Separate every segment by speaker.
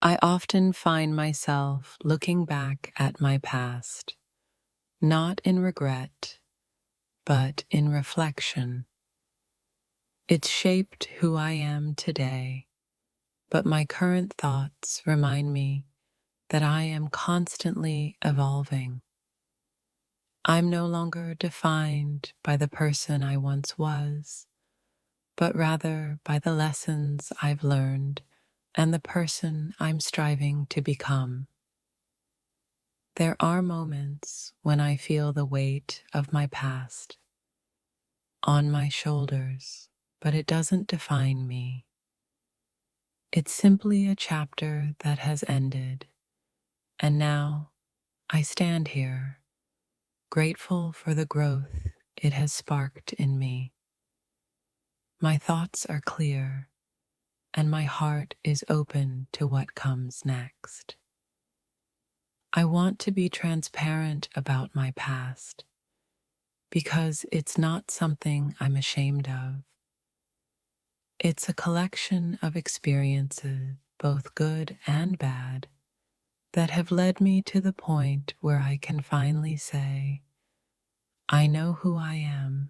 Speaker 1: I often find myself looking back at my past, not in regret, but in reflection. It's shaped who I am today, but my current thoughts remind me that I am constantly evolving. I'm no longer defined by the person I once was, but rather by the lessons I've learned and the person I'm striving to become. There are moments when I feel the weight of my past on my shoulders, but it doesn't define me. It's simply a chapter that has ended, and now I stand here, grateful for the growth it has sparked in me. My thoughts are clear, and my heart is open to what comes next. I want to be transparent about my past because it's not something I'm ashamed of. It's a collection of experiences, both good and bad, that have led me to the point where I can finally say, I know who I am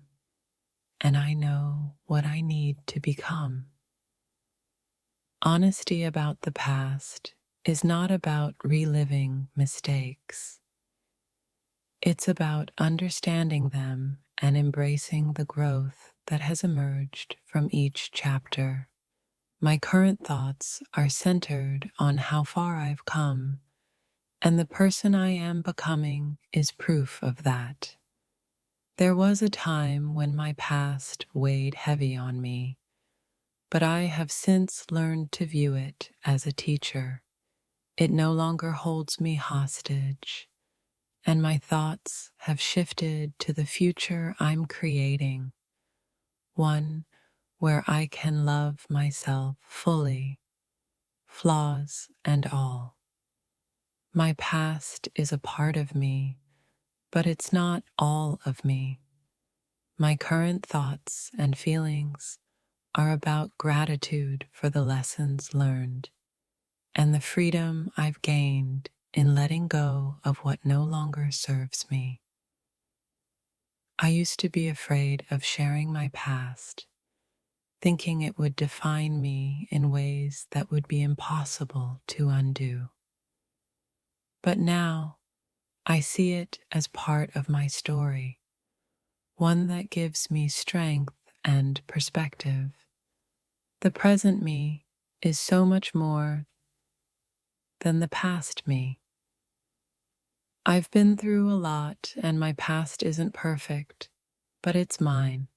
Speaker 1: and I know what I need to become. Honesty about the past is not about reliving mistakes. It's about understanding them and embracing the growth that has emerged from each chapter. My current thoughts are centered on how far I've come, and the person I am becoming is proof of that. There was a time when my past weighed heavy on me, but I have since learned to view it as a teacher. It no longer holds me hostage, and my thoughts have shifted to the future I'm creating, one where I can love myself fully, flaws and all. My past is a part of me, but it's not all of me. My current thoughts and feelings are about gratitude for the lessons learned and the freedom I've gained in letting go of what no longer serves me. I used to be afraid of sharing my past, thinking it would define me in ways that would be impossible to undo. But now I see it as part of my story, one that gives me strength and perspective. The present me is so much more than the past me. I've been through a lot, and my past isn't perfect, but it's mine.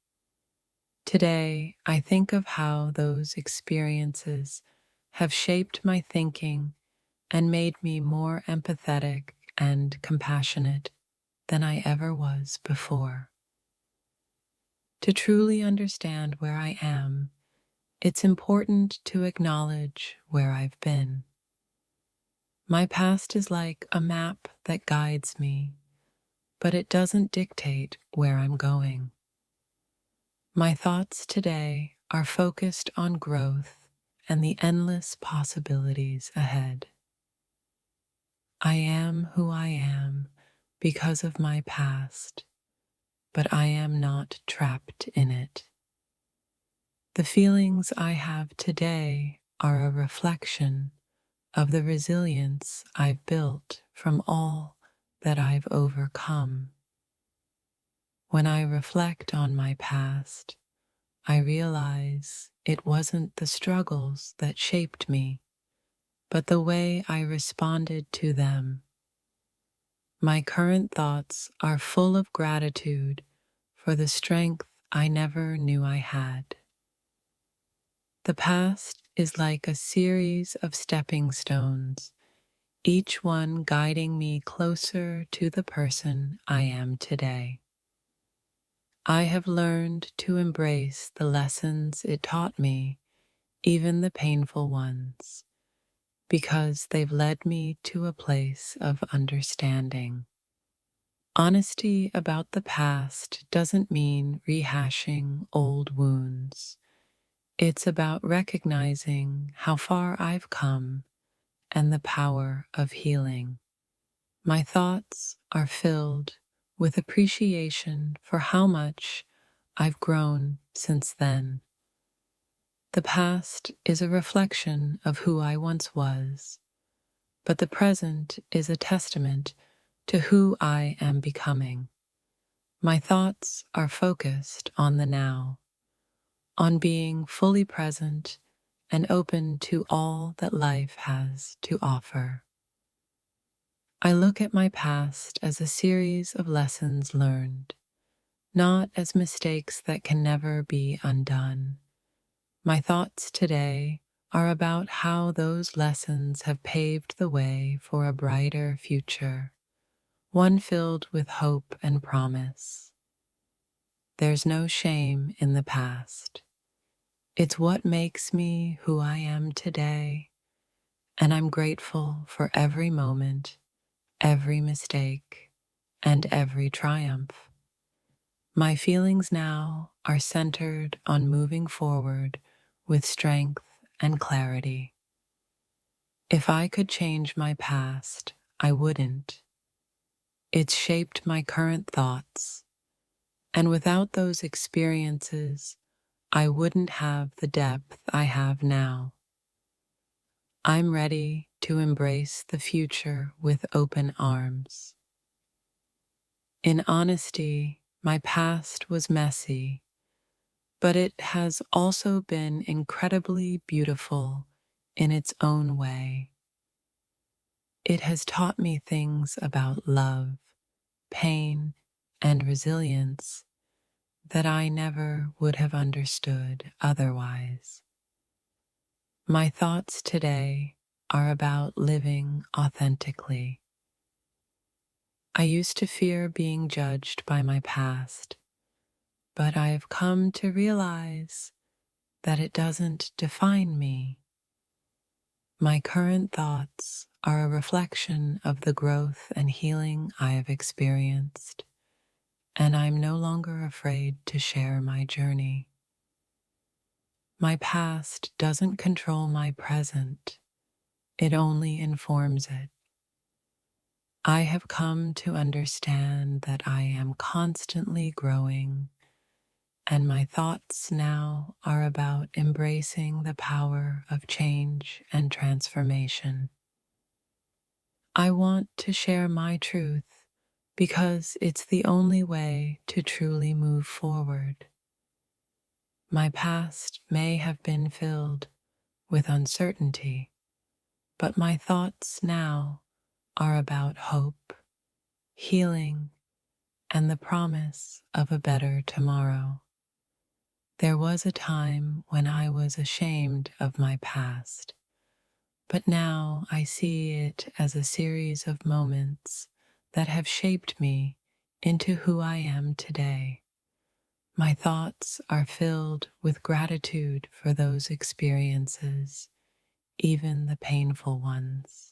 Speaker 1: Today, I think of how those experiences have shaped my thinking and made me more empathetic and compassionate than I ever was before. To truly understand where I am, it's important to acknowledge where I've been. My past is like a map that guides me, but it doesn't dictate where I'm going. My thoughts today are focused on growth and the endless possibilities ahead. I am who I am because of my past, but I am not trapped in it. The feelings I have today are a reflection of the resilience I've built from all that I've overcome. When I reflect on my past, I realize it wasn't the struggles that shaped me, but the way I responded to them. My current thoughts are full of gratitude for the strength I never knew I had. The past is like a series of stepping stones, each one guiding me closer to the person I am today. I have learned to embrace the lessons it taught me, even the painful ones, because they've led me to a place of understanding. Honesty about the past doesn't mean rehashing old wounds. It's about recognizing how far I've come and the power of healing. My thoughts are filled with appreciation for how much I've grown since then. The past is a reflection of who I once was, but the present is a testament to who I am becoming. My thoughts are focused on the now, on being fully present and open to all that life has to offer. I look at my past as a series of lessons learned, not as mistakes that can never be undone. My thoughts today are about how those lessons have paved the way for a brighter future, one filled with hope and promise. There's no shame in the past. It's what makes me who I am today, and I'm grateful for every moment, every mistake, and every triumph. My feelings now are centered on moving forward with strength and clarity. If I could change my past, I wouldn't. It's shaped my current thoughts, and without those experiences, I wouldn't have the depth I have now. I'm ready to embrace the future with open arms. In honesty, my past was messy, but it has also been incredibly beautiful in its own way. It has taught me things about love, pain, and resilience that I never would have understood otherwise. My thoughts today are about living authentically. I used to fear being judged by my past, but I have come to realize that it doesn't define me. My current thoughts are a reflection of the growth and healing I have experienced, and I'm no longer afraid to share my journey. My past doesn't control my present, it only informs it. I have come to understand that I am constantly growing, and my thoughts now are about embracing the power of change and transformation. I want to share my truth because it's the only way to truly move forward. My past may have been filled with uncertainty, but my thoughts now are about hope, healing, and the promise of a better tomorrow. There was a time when I was ashamed of my past, but now I see it as a series of moments that have shaped me into who I am today. My thoughts are filled with gratitude for those experiences, even the painful ones.